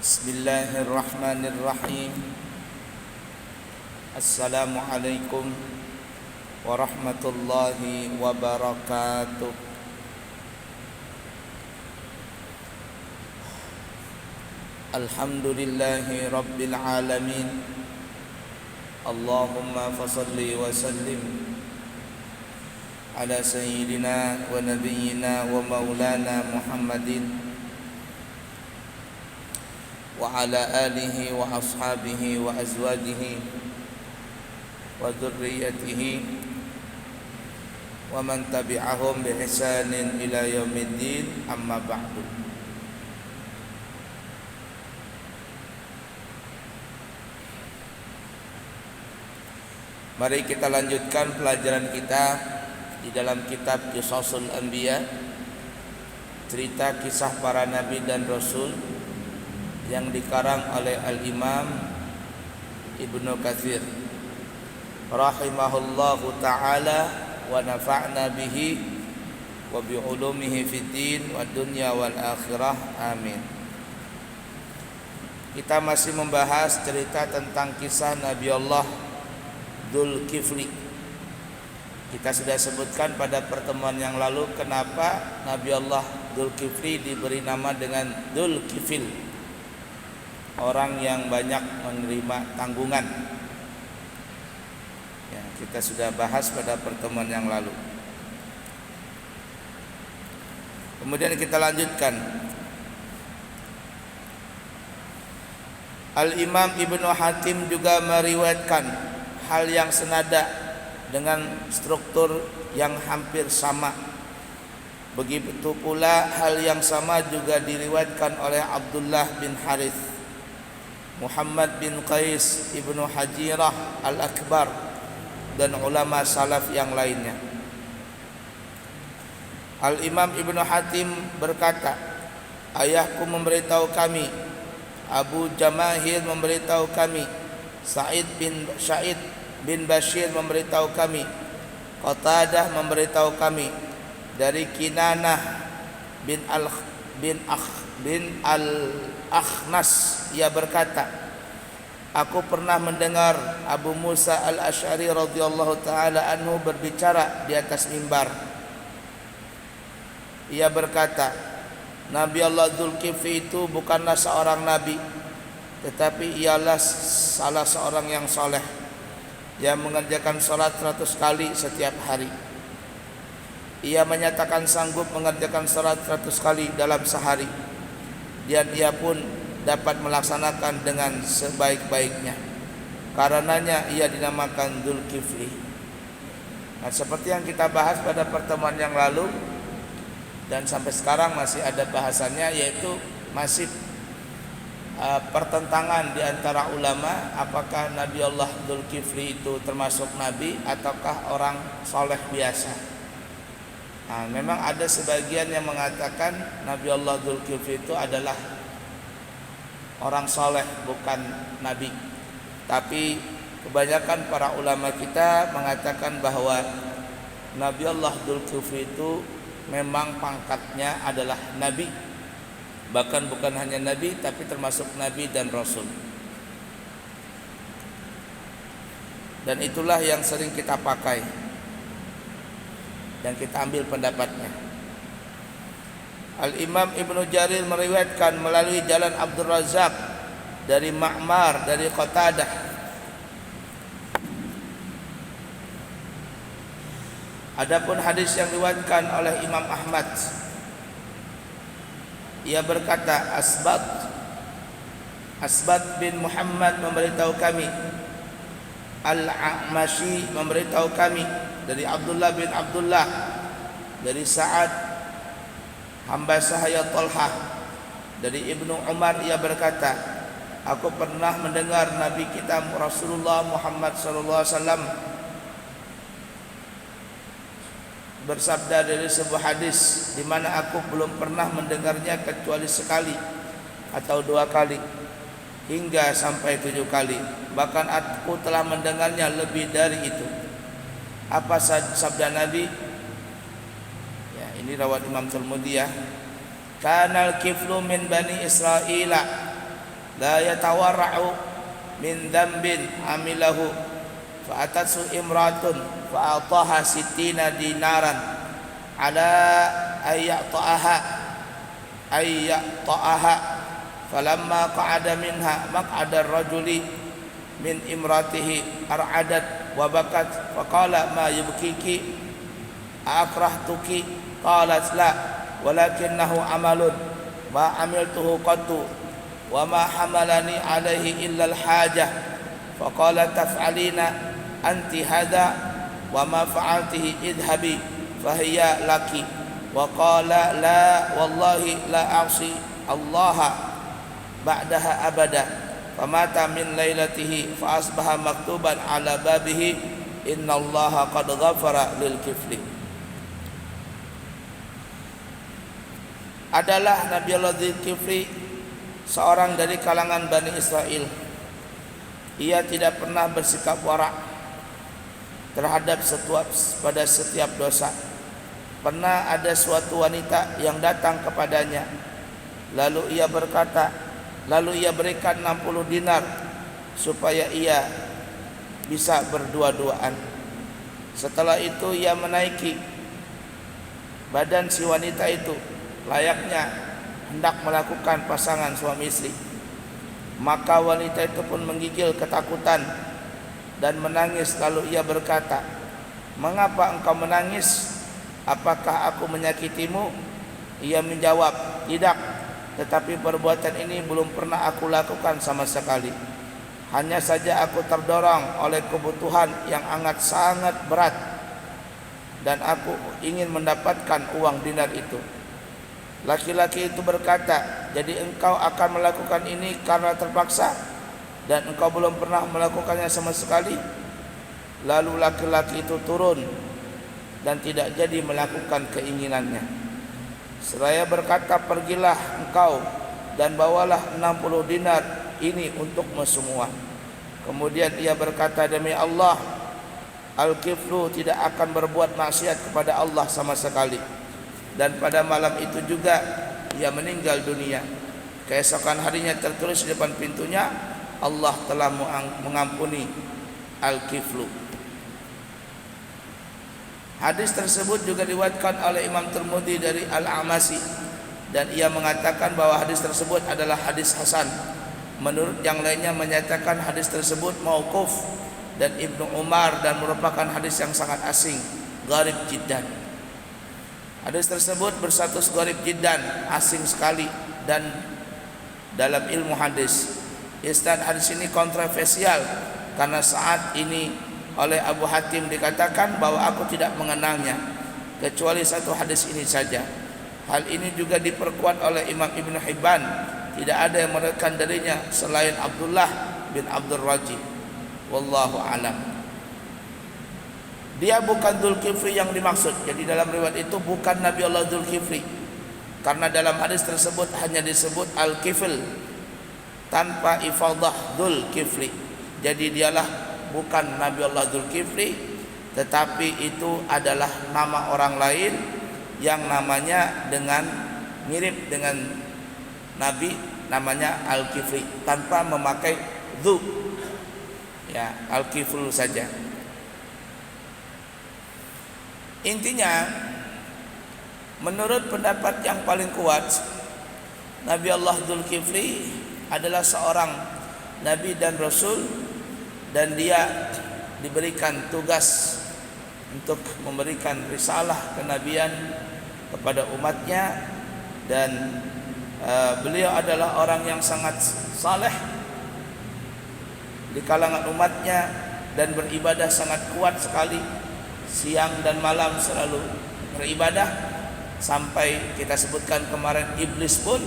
Bismillahirrahmanirrahim. Assalamualaikum warahmatullahi wabarakatuh. Alhamdulillahi rabbil alamin. Allahumma fasalli wa sallim ala sayyidina wa nabiyyina wa maulana Muhammadin wa ala alihi wa ashabihi wa azwajihi wa dzurriyyatihi wa man tabi'ahum bi ihsanin ila yaumiddin, amma ba'du. Mari kita lanjutkan pelajaran kita di dalam kitab Qisasul Anbiya, cerita kisah para nabi dan rasul yang dikarang oleh Al-Imam Ibnu Katsir rahimahullahu ta'ala wa nafa'na bihi wa bi ulumihi fid din wa dunya wal akhirah, amin. Kita masih membahas cerita tentang kisah Nabi Allah Dzulkifli. Kita sudah sebutkan pada pertemuan yang lalu kenapa Nabi Allah Dzulkifli diberi nama dengan Dzulkifil, orang yang banyak menerima tanggungan. Ya, kita sudah bahas pada pertemuan yang lalu. Kemudian kita lanjutkan. Al-Imam Ibnu Hatim juga meriwayatkan hal yang senada dengan struktur yang hampir sama. Begitu pula hal yang sama juga diriwayatkan oleh Abdullah bin Harith, Muhammad bin Qais ibnu Hajirah al-Akbar, dan ulama salaf yang lainnya. Al-Imam Ibnu Hatim berkata, ayahku memberitahu kami, Abu Jamahil memberitahu kami, Sa'id bin Bashir memberitahu kami, Qatadah memberitahu kami, dari Kinanah bin Al-Akhnas, ia berkata, aku pernah mendengar Abu Musa al-Asy'ari radhiyallahu taala anhu berbicara di atas mimbar. Ia berkata, Nabi Allah Dzulkifli itu bukanlah seorang nabi, tetapi ialah salah seorang yang soleh yang mengerjakan salat 100 kali setiap hari. Ia menyatakan sanggup mengerjakan salat 100 kali dalam sehari, dan ia pun dapat melaksanakan dengan sebaik-baiknya. Karenanya ia dinamakan Dzulkifli. Nah, seperti yang kita bahas pada pertemuan yang lalu dan sampai sekarang masih ada bahasannya, yaitu masih pertentangan di antara ulama apakah Nabi Allah Dzulkifli itu termasuk nabi ataukah orang soleh biasa. Nah, memang ada sebagian yang mengatakan Nabi Allah Dzulkifli itu adalah orang soleh, bukan nabi. Tapi kebanyakan para ulama kita mengatakan bahwa Nabi Allah Dzulkifli itu memang pangkatnya adalah nabi. Bahkan bukan hanya nabi, tapi termasuk nabi dan rasul. Dan itulah yang sering kita pakai dan kita ambil pendapatnya. Al-Imam Ibnu Jarir meriwayatkan melalui jalan Abdul Razak dari Ma'mar dari Qatadah. Adapun hadis yang diriwayatkan oleh Imam Ahmad, ia berkata, Asbat bin Muhammad memberitahu kami, Al-A'mashi memberitahu kami dari Abdullah bin Abdullah, dari Sa'ad hamba sahaya Talhah, dari Ibnu Umar, ia berkata, aku pernah mendengar Nabi kita Rasulullah Muhammad sallallahu alaihi wasallam bersabda dari sebuah hadis di mana aku belum pernah mendengarnya kecuali sekali atau 2 kali hingga sampai 7 kali, bahkan aku telah mendengarnya lebih dari itu. Apa sabda Nabi? Ya, ini riwayat Imam Tirmidzi ya. Kanal kiflu min bani Israila, la yatawarra'u min dhanbin amilahu fa atatsu imratun fa ataha 60 dinaran ala ayyata'aha falamma qa'ada minha maq'ada ar-rajuli min imratihi ar'adat wa bakat faqala ma yubkiki akrahtuki qalat la walakinnahu amalun ma amiltuhu qattu wa ma hamalani alaihi illa al-hajah faqala taf'alina anti hadha wa ma fa'altihi idhabi fahiya laki wa qala la wallahi la a'si Allah ba'daha abada famata min lailatihi fa asbaha maktuban ala babihi innallaha qad ghafara lil kifli. Adalah Nabi Allah Dzulkifli seorang dari kalangan Bani Israel. Ia tidak pernah bersikap warak terhadap pada setiap dosa. Pernah ada suatu wanita yang datang kepadanya, lalu ia berikan 60 dinar supaya ia bisa berdua-duaan. Setelah itu ia menaiki badan si wanita itu layaknya hendak melakukan pasangan suami istri. Maka wanita itu pun menggigil ketakutan dan menangis. Lalu ia berkata, "Mengapa engkau menangis? Apakah aku menyakitimu?" Ia menjawab, "Tidak, tetapi perbuatan ini belum pernah aku lakukan sama sekali. Hanya saja aku terdorong oleh kebutuhan yang sangat berat dan aku ingin mendapatkan uang dinar itu." Laki-laki itu berkata, "Jadi engkau akan melakukan ini karena terpaksa dan engkau belum pernah melakukannya sama sekali?" Lalu laki-laki itu turun dan tidak jadi melakukan keinginannya. Seraya berkata, "Pergilah engkau dan bawalah 60 dinar ini untukmu semua." Kemudian ia berkata, "Demi Allah, Al-Kiflu tidak akan berbuat maksiat kepada Allah sama sekali." Dan pada malam itu juga ia meninggal dunia. Keesokan harinya tertulis di depan pintunya, Allah telah mengampuni Al-Kiflu. Hadis tersebut juga diriwayatkan oleh Imam Tirmidzi dari Al-Amasi, dan ia mengatakan bahwa hadis tersebut adalah hadis hasan. Menurut yang lainnya menyatakan hadis tersebut mauquf dan Ibnu Umar dan merupakan hadis yang sangat asing, gharib jiddan. Hadis tersebut berstatus gharib jiddan, asing sekali, dan dalam ilmu hadis isnad hadis ini kontroversial karena saat ini oleh Abu Hatim dikatakan bahwa aku tidak mengenalnya kecuali satu hadis ini saja. Hal ini juga diperkuat oleh Imam Ibnu Hibban, tidak ada yang meriwayatkan darinya selain Abdullah bin Abdul Raji. Wallahu alam. Dia bukan Dzulkifli yang dimaksud. Jadi dalam riwayat itu bukan Nabi Allah Dzulkifli, karena dalam hadis tersebut hanya disebut Al-Kifl tanpa ifadah Dzulkifli. Jadi dialah bukan Nabi Allah Dzulkifli, tetapi itu adalah nama orang lain yang namanya mirip dengan Nabi, namanya Al-Kifli tanpa memakai Dzu, ya, Al-Kifl saja. Intinya, menurut pendapat yang paling kuat, Nabi Allah Dzulkifli adalah seorang Nabi dan Rasul, dan dia diberikan tugas untuk memberikan risalah kenabian kepada umatnya, dan beliau adalah orang yang sangat saleh di kalangan umatnya dan beribadah sangat kuat sekali. Siang dan malam selalu beribadah, sampai kita sebutkan kemarin iblis pun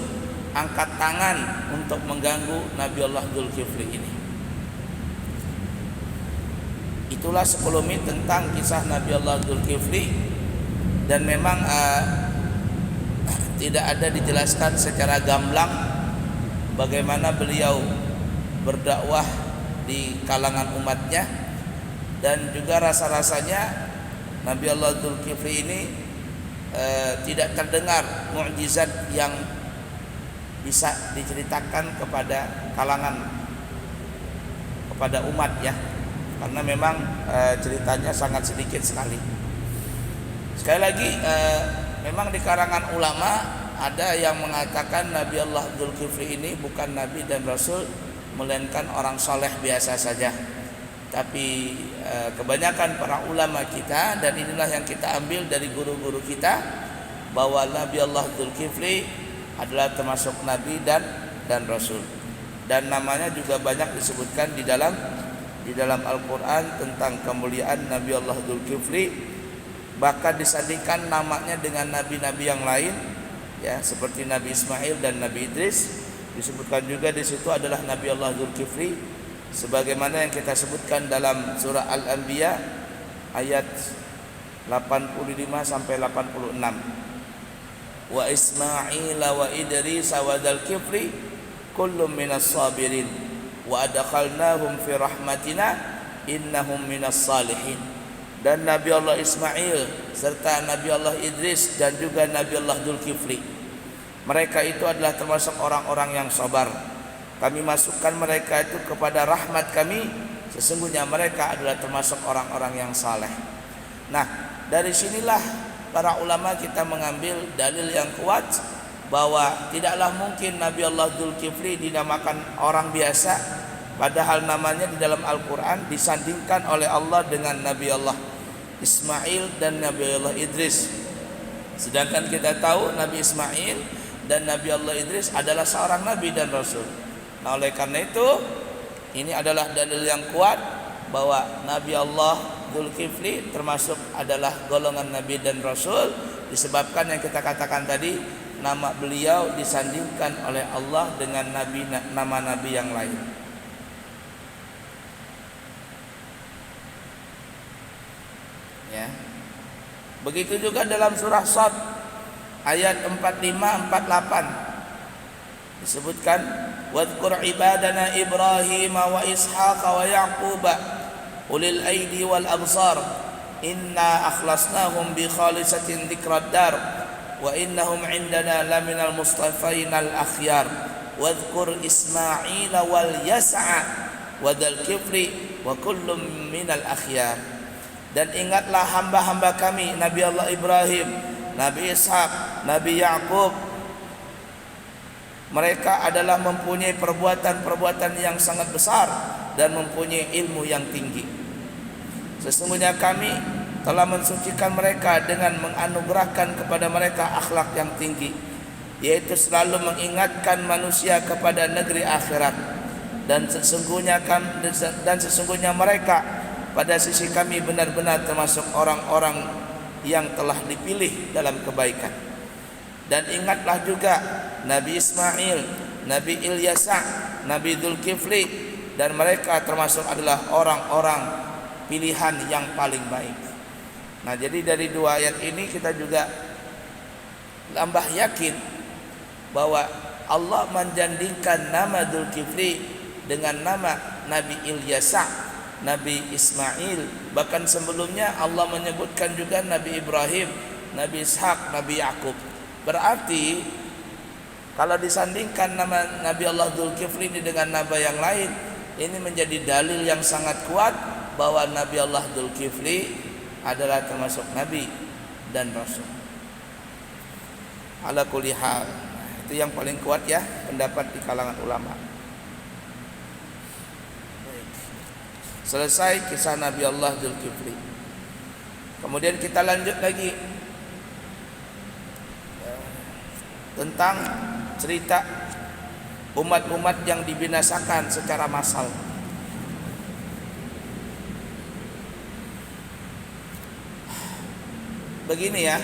angkat tangan untuk mengganggu Nabi Allah Dzulkifli ini. Itulah sekelumit tentang kisah Nabi Allah Dzulkifli, dan memang tidak ada dijelaskan secara gamblang bagaimana beliau berdakwah di kalangan umatnya, dan juga rasa-rasanya Nabi Allah Dzulkifli ini tidak terdengar mukjizat yang bisa diceritakan kepada kalangan, kepada umat ya, karena memang ceritanya sangat sedikit sekali. Sekali lagi memang di kalangan ulama ada yang mengatakan Nabi Allah Dzulkifli ini bukan nabi dan rasul, melainkan orang soleh biasa saja. Tapi kebanyakan para ulama kita, dan inilah yang kita ambil dari guru-guru kita, bahwa Nabi Allah Dzulkifli adalah termasuk nabi dan rasul. Dan namanya juga banyak disebutkan di dalam Al-Qur'an tentang kemuliaan Nabi Allah Dzulkifli. Bahkan disandingkan namanya dengan nabi-nabi yang lain ya, seperti Nabi Ismail dan Nabi Idris. Disebutkan juga di situ adalah Nabi Allah Dzulkifli, sebagaimana yang kita sebutkan dalam surah Al-Anbiya ayat 85 sampai 86. Wa Ismail wa Idris wa Dzulkifli kullum minas sabirin wa adkhalnahum fi rahmatina innahum minas salihin. Dan Nabi Allah Ismail serta Nabi Allah Idris dan juga Nabi Allah Dzulkifli, mereka itu adalah termasuk orang-orang yang sabar. Kami masukkan mereka itu kepada rahmat kami, sesungguhnya mereka adalah termasuk orang-orang yang saleh. Nah, dari sinilah para ulama kita mengambil dalil yang kuat bahwa tidaklah mungkin Nabi Allah Dzulkifli dinamakan orang biasa, padahal namanya di dalam Al-Quran disandingkan oleh Allah dengan Nabi Allah Ismail dan Nabi Allah Idris. Sedangkan kita tahu Nabi Ismail dan Nabi Allah Idris adalah seorang nabi dan rasul. Nah, oleh karena itu ini adalah dalil yang kuat bahwa Nabi Allah Dzulkifli termasuk adalah golongan nabi dan rasul, disebabkan yang kita katakan tadi, nama beliau disandingkan oleh Allah dengan nama nabi yang lain. Ya. Begitu juga dalam surah Shad ayat 45-48 disebutkan, wadhkur ibadana Ibrahim wa Ishaq wa Ya'qub ulil aidi wal absar inna akhlasnahum bi khalisatin dzikrad dar wa innahum indana laminal mustafainal akhyar wadhkur Ismail wal Yas'a wa Dzulkifli wa kullum minal akhyar. Dan ingatlah hamba-hamba kami Nabi Allah Ibrahim, Nabi Ishak, Nabi Ya'qub. Mereka adalah mempunyai perbuatan-perbuatan yang sangat besar dan mempunyai ilmu yang tinggi. Sesungguhnya kami telah mensucikan mereka dengan menganugerahkan kepada mereka akhlak yang tinggi, yaitu selalu mengingatkan manusia kepada negeri akhirat. Dan sesungguhnya mereka pada sisi kami benar-benar termasuk orang-orang yang telah dipilih dalam kebaikan. Dan ingatlah juga Nabi Ismail, Nabi Ilyasa, Nabi Dzulkifli, dan mereka termasuk adalah orang-orang pilihan yang paling baik. Nah, jadi dari dua ayat ini kita juga tambah yakin bahwa Allah menjadikan nama Dzulkifli dengan nama Nabi Ilyasa, Nabi Ismail. Bahkan sebelumnya Allah menyebutkan juga Nabi Ibrahim, Nabi Ishak, Nabi Ya'qub. Berarti kalau disandingkan nama Nabi Allah Dzulkifli ini dengan nama yang lain, ini menjadi dalil yang sangat kuat bahwa Nabi Allah Dzulkifli adalah termasuk nabi dan rasul. Ala kulli hal, itu yang paling kuat ya pendapat di kalangan ulama. Selesai kisah Nabi Allah Dzulkifli. Kemudian kita lanjut lagi tentang cerita umat-umat yang dibinasakan secara massal. Begini ya,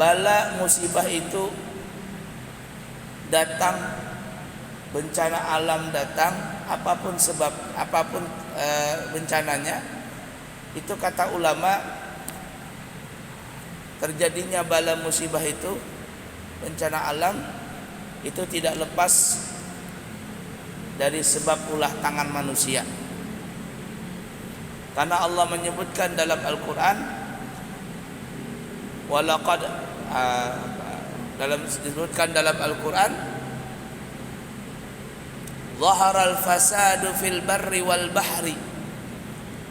bala musibah itu datang, bencana alam datang, apapun bencananya, itu kata ulama, terjadinya bala musibah itu, bencana alam itu tidak lepas dari sebab ulah tangan manusia. Karena Allah menyebutkan dalam Al-Quran, walaqad disebutkan dalam Al-Qur'an, zaharal fasadu fil barri wal bahri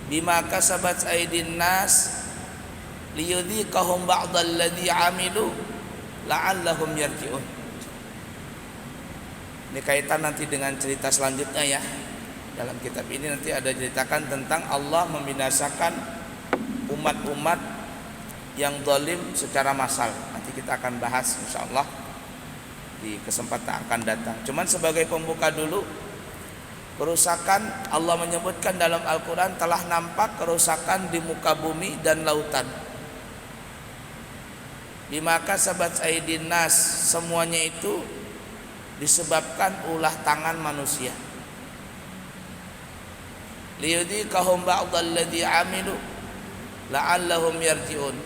bima kasabat aydin nas liyudhiqahum ba'dal ladzi 'amilu la'allahum yarji'un. Ini kaitan nanti dengan cerita selanjutnya ya. Dalam kitab ini nanti ada ceritakan tentang Allah membinasakan umat-umat yang zalim secara massal. Nanti kita akan bahas insyaallah di kesempatan akan datang. Cuman sebagai pembuka dulu, kerusakan Allah menyebutkan dalam Al-Quran telah nampak kerusakan di muka bumi dan lautan. Bima kasabat aydin nas, semuanya itu disebabkan ulah tangan manusia. Liyudhiqahum ba'dal ladzi 'amilu la'allahum yarji'un.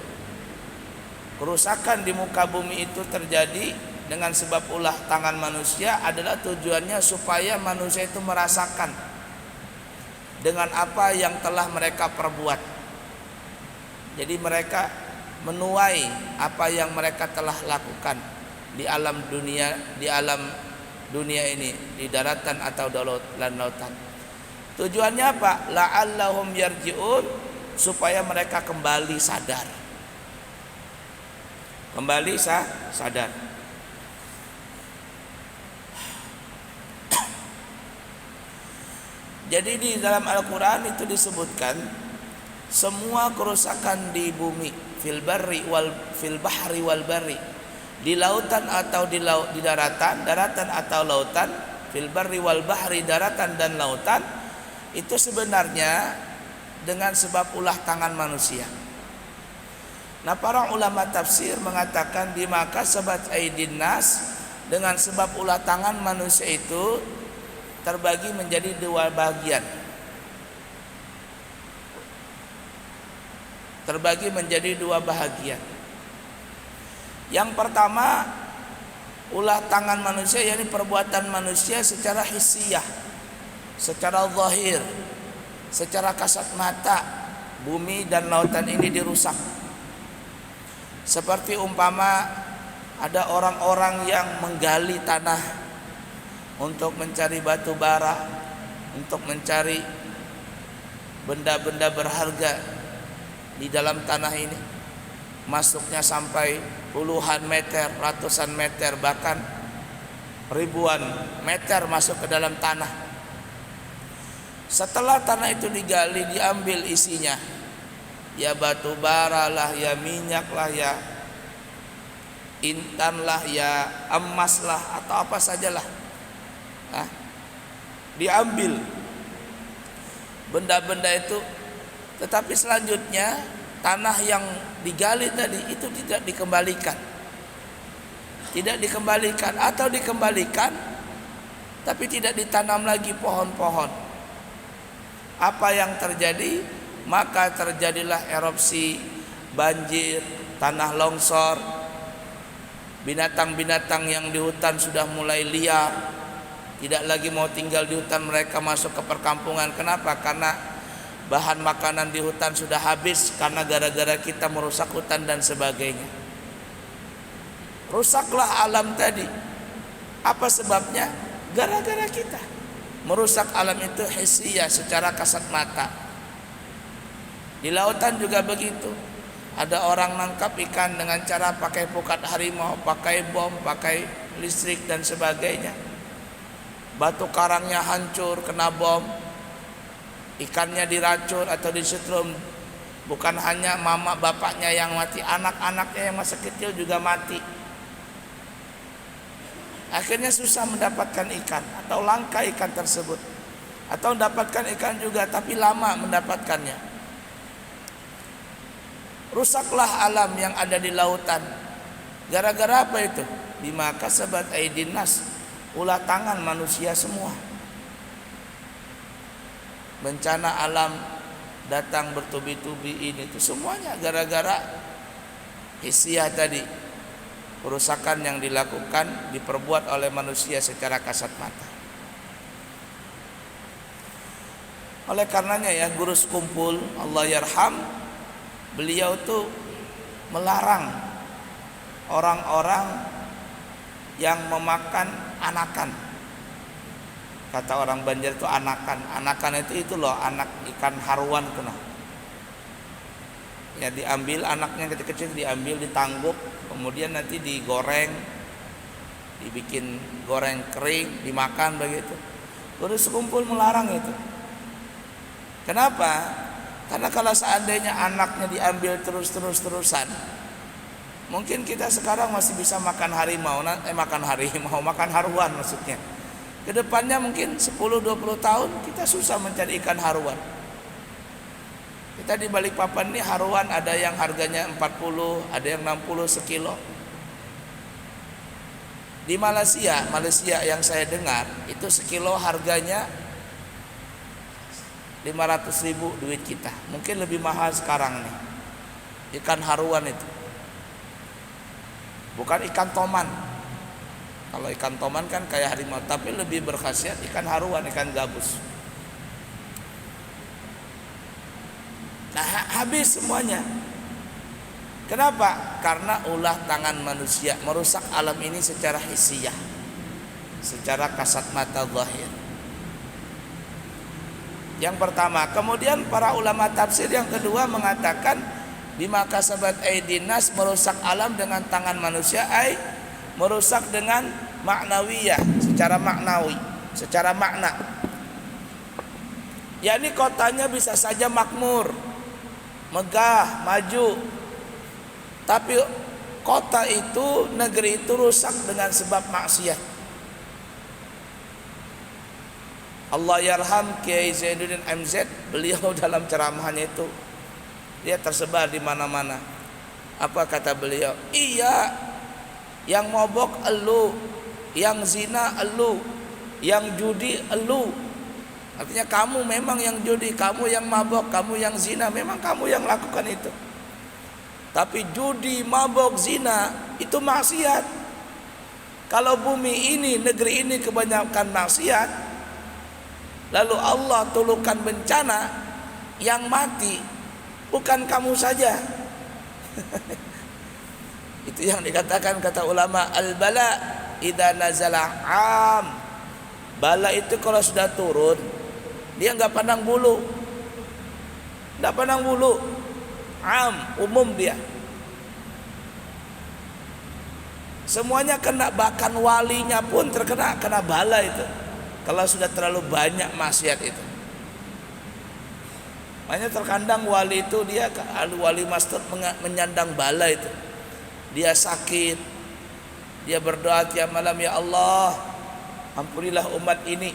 Kerusakan di muka bumi itu terjadi dengan sebab ulah tangan manusia adalah tujuannya supaya manusia itu merasakan dengan apa yang telah mereka perbuat. Jadi mereka menuai apa yang mereka telah lakukan di alam dunia ini, di daratan atau dan lautan. Tujuannya apa? La'allahum yarji'un, supaya mereka kembali sadar. Kembali sadar. Jadi di dalam Al-Quran itu disebutkan semua kerusakan di bumi, fil bahri wal barri, di lautan atau di daratan atau lautan, fil barri wal bahri, daratan dan lautan, itu sebenarnya dengan sebab ulah tangan manusia. Nah, para ulama tafsir mengatakan di maka sabat aidin nas, dengan sebab ulah tangan manusia itu terbagi menjadi dua bagian. Terbagi menjadi dua bahagian. Yang pertama, ulah tangan manusia, yakni perbuatan manusia secara hissiyah, secara zahir, secara kasat mata, bumi dan lautan ini dirusak. Seperti umpama ada orang-orang yang menggali tanah untuk mencari batu bara, untuk mencari benda-benda berharga di dalam tanah ini, masuknya sampai puluhan meter, ratusan meter, bahkan ribuan meter masuk ke dalam tanah. Setelah tanah itu digali, diambil isinya, ya batu bara lah, ya minyak lah, ya intan lah, ya emas lah, atau apa sajalah. Diambil benda-benda itu, tetapi selanjutnya tanah yang digali tadi itu tidak dikembalikan. Tidak dikembalikan, atau dikembalikan tapi tidak ditanam lagi pohon-pohon. Apa yang terjadi? Maka terjadilah erupsi, banjir, tanah longsor. Binatang-binatang yang di hutan sudah mulai liar, tidak lagi mau tinggal di hutan, mereka masuk ke perkampungan. Kenapa? Karena bahan makanan di hutan sudah habis, karena gara-gara kita merusak hutan dan sebagainya. Rusaklah alam tadi. Apa sebabnya? Gara-gara kita merusak alam itu hissiyah, secara kasat mata. Di lautan juga begitu. Ada orang nangkap ikan dengan cara pakai pukat harimau, pakai bom, pakai listrik dan sebagainya. Batu karangnya hancur kena bom, ikannya diracun atau disetrum. Bukan hanya mama bapaknya yang mati, anak-anaknya yang masih kecil juga mati. Akhirnya susah mendapatkan ikan, atau langka ikan tersebut, atau mendapatkan ikan juga tapi lama mendapatkannya. Rusaklah alam yang ada di lautan. Gara-gara apa itu? Bima kasabat aydin nas, ulah tangan manusia semua. Bencana alam datang bertubi-tubi, ini itu semuanya gara-gara hissiyah tadi. Kerusakan yang dilakukan, diperbuat oleh manusia secara kasat mata. Oleh karenanya ya, guru sekumpul Allah yarham, beliau tuh melarang orang-orang yang memakan anakan. Kata orang Banjar itu anakan. Anakan itu loh anak ikan haruan itu nah. Ya diambil anaknya kecil-kecil, diambil, ditangguk, kemudian nanti digoreng, dibikin goreng kering, dimakan begitu. Terus sekumpul melarang itu. Kenapa? Karena kalau seandainya anaknya diambil terus-terusan, mungkin kita sekarang masih bisa makan harimau, makan haruan maksudnya. Kedepannya mungkin 10-20 tahun kita susah mencari ikan haruan. Kita di Balikpapan ini haruan ada yang harganya 40, ada yang 60 sekilo. Di Malaysia yang saya dengar itu sekilo harganya 500.000 duit kita. Mungkin lebih mahal sekarang nih. Ikan haruan itu. Bukan ikan toman. Kalau ikan toman kan kayak harimau, tapi lebih berkhasiat ikan haruan, ikan gabus. Nah, habis semuanya. Kenapa? Karena ulah tangan manusia merusak alam ini secara hissiyah, secara kasat mata zahir. Yang pertama. Kemudian para ulama tafsir yang kedua mengatakan bima kasabat aydin nas, merusak alam dengan tangan manusia, merusak dengan maknawiyah, secara maknawi, secara makna. yakni kotanya bisa saja makmur, megah, maju, tapi kota itu, negeri itu rusak dengan sebab maksiat. Allah yarham Kiai Zainuddin MZ, beliau dalam ceramahnya itu dia tersebar di mana-mana. Apa kata beliau? Iya, yang mabok elu, yang zina elu, yang judi elu. Artinya kamu memang yang judi, kamu yang mabok, kamu yang zina, memang kamu yang lakukan itu. Tapi judi, mabok, zina itu maksiat. Kalau bumi ini, negeri ini kebanyakan maksiat, lalu Allah turunkan bencana, yang mati bukan kamu saja. Itu yang dikatakan kata ulama, al-bala idza nazala am. Bala itu kalau sudah turun, dia enggak pandang bulu. Enggak pandang bulu. Am, umum dia. Semuanya kena, bahkan walinya pun kena bala itu. Kalau sudah terlalu banyak maksiat itu. Makanya terkadang wali itu dia, wali master menyandang bala itu. Dia sakit, dia berdoa tiap malam, ya Allah, ampunilah umat ini.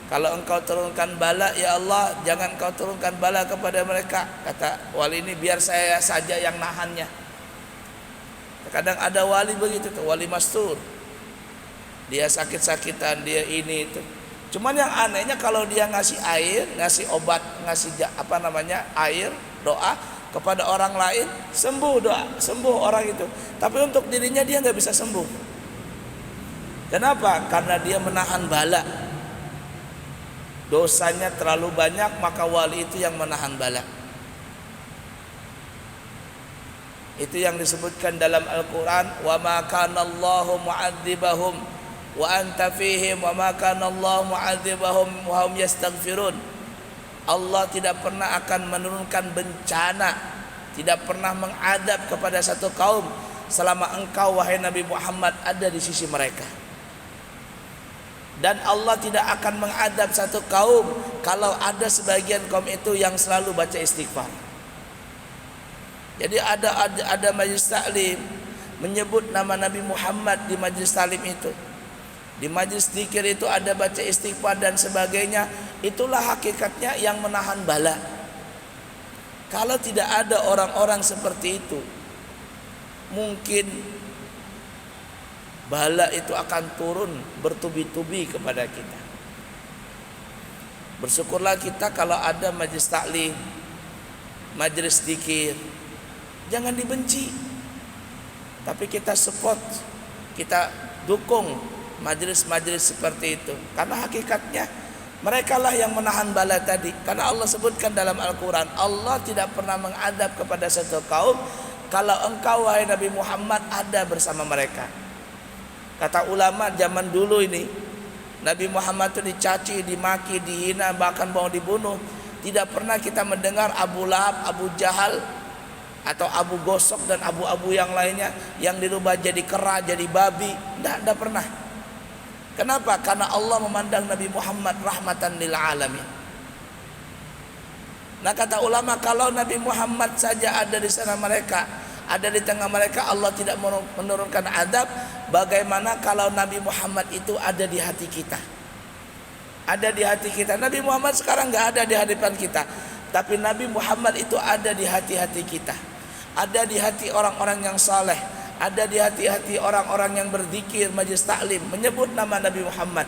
Kalau engkau turunkan bala, ya Allah, jangan engkau turunkan bala kepada mereka. Kata wali ini, biar saya saja yang nahannya. Terkadang ada wali begitu tuh, wali mastur. Dia sakit-sakitan, dia ini itu. Cuman yang anehnya kalau dia ngasih air, ngasih obat, ngasih air, doa kepada orang lain, sembuh orang itu. Tapi untuk dirinya dia nggak bisa sembuh. Kenapa? Karena dia menahan bala. Dosanya terlalu banyak, maka wali itu yang menahan bala. Itu yang disebutkan dalam Al-Quran, wa ma kana Allahu mu'adzibahum wa anta fihim wa ma kana Allahu mu'adzibahum wa hum yastaghfirun. Allah tidak pernah akan menurunkan bencana, tidak pernah mengadab kepada satu kaum selama engkau wahai Nabi Muhammad ada di sisi mereka. Dan Allah tidak akan mengadab satu kaum kalau ada sebagian kaum itu yang selalu baca istighfar. Jadi ada majlis taklim menyebut nama Nabi Muhammad di majlis taklim itu. Di majlis zikir itu ada baca istighfar dan sebagainya. Itulah hakikatnya yang menahan bala. Kalau tidak ada orang-orang seperti itu, mungkin bala itu akan turun bertubi-tubi kepada kita. Bersyukurlah kita kalau ada majlis taklim, majlis zikir. Jangan dibenci, tapi kita support, kita dukung majelis-majelis seperti itu. Karena hakikatnya mereka lah yang menahan bala tadi. Karena Allah sebutkan dalam Al-Quran, Allah tidak pernah mengadab kepada satu kaum kalau engkau wahai Nabi Muhammad ada bersama mereka. Kata ulama zaman dulu ini, Nabi Muhammad itu dicaci, dimaki, dihina, bahkan mau dibunuh. Tidak pernah kita mendengar Abu Lahab, Abu Jahal, atau Abu Gosok dan abu-abu yang lainnya yang dirubah jadi kera, jadi babi. Tidak pernah. Kenapa? Karena Allah memandang Nabi Muhammad rahmatan lil alamin. Nah, kata ulama, kalau Nabi Muhammad saja ada di sana mereka, ada di tengah mereka, Allah tidak menurunkan adab, bagaimana kalau Nabi Muhammad itu ada di hati kita? Ada di hati kita. Nabi Muhammad sekarang nggak ada di hadapan kita, tapi Nabi Muhammad itu ada di hati-hati kita. Ada di hati orang-orang yang saleh, ada di hati-hati orang-orang yang berzikir, majelis taklim, menyebut nama Nabi Muhammad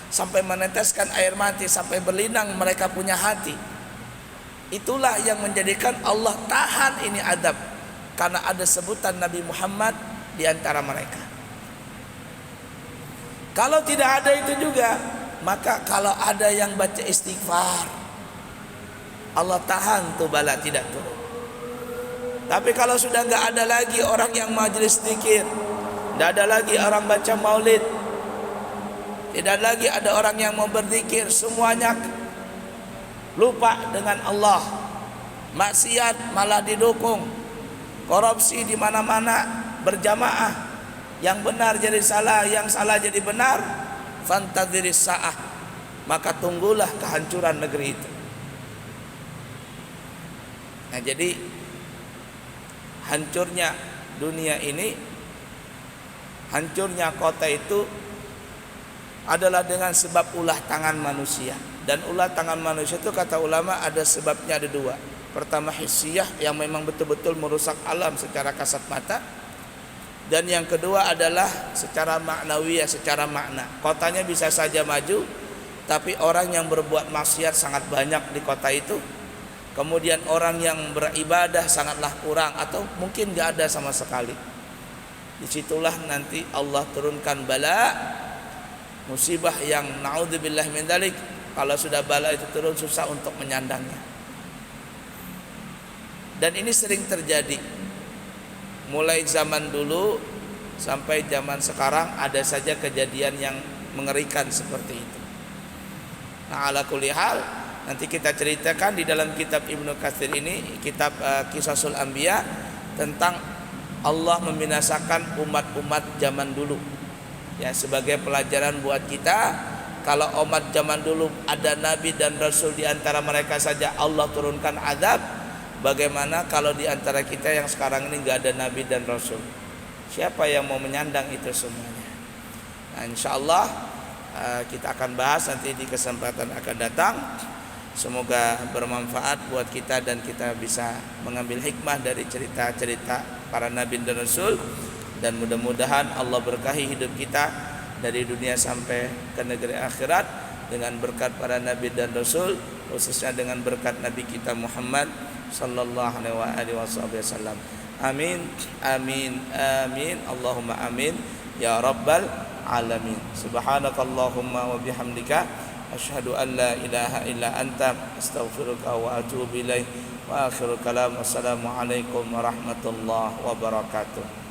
sampai meneteskan air mati, sampai berlinang mereka punya hati. Itulah yang menjadikan Allah tahan ini adab, karena ada sebutan Nabi Muhammad di antara mereka. Kalau tidak ada itu juga, maka kalau ada yang baca istighfar, Allah tahan tuh bala tidak turun. Tapi kalau sudah nggak ada lagi orang yang majelis zikir, tidak ada lagi orang baca maulid, tidak lagi ada orang yang mau berzikir, semuanya lupa dengan Allah, maksiat malah didukung, korupsi di mana-mana berjamaah, yang benar jadi salah, yang salah jadi benar, fantadhiris sa'ah, maka tunggulah kehancuran negeri itu. Nah, jadi hancurnya dunia ini, hancurnya kota itu adalah dengan sebab ulah tangan manusia. Dan ulah tangan manusia itu kata ulama ada sebabnya, ada dua. Pertama hissiyah, yang memang betul-betul merusak alam secara kasat mata. Dan yang kedua adalah secara maknawiyah, secara makna. Kotanya bisa saja maju, tapi orang yang berbuat maksiat sangat banyak di kota itu. Kemudian orang yang beribadah sangatlah kurang, atau mungkin gak ada sama sekali. Disitulah nanti Allah turunkan bala, musibah yang naudzubillah min dzalik. Kalau sudah bala itu turun, susah untuk menyandangnya. Dan ini sering terjadi, mulai zaman dulu sampai zaman sekarang ada saja kejadian yang mengerikan seperti itu. Nah, ala kulli hal, nanti kita ceritakan di dalam kitab Ibnu Katsir ini, kitab Qisasul Anbiya, tentang Allah membinasakan umat-umat zaman dulu. Ya, sebagai pelajaran buat kita, kalau umat zaman dulu ada nabi dan rasul di antara mereka saja Allah turunkan azab, bagaimana kalau di antara kita yang sekarang ini enggak ada nabi dan rasul? Siapa yang mau menyandang itu semuanya? Nah, insyaallah kita akan bahas nanti di kesempatan akan datang. Semoga bermanfaat buat kita dan kita bisa mengambil hikmah dari cerita-cerita para nabi dan rasul, dan mudah-mudahan Allah berkahi hidup kita dari dunia sampai ke negeri akhirat dengan berkat para nabi dan rasul, khususnya dengan berkat nabi kita Muhammad sallallahu alaihi wasallam. Amin amin amin Allahumma amin ya rabbal alamin. Subhanakallahumma wa bihamdika asyhadu an la ilaha illa anta astaghfiruka wa atubu ilaik. Wa akhiru kalam, wassalamu alaikum warahmatullahi wabarakatuh.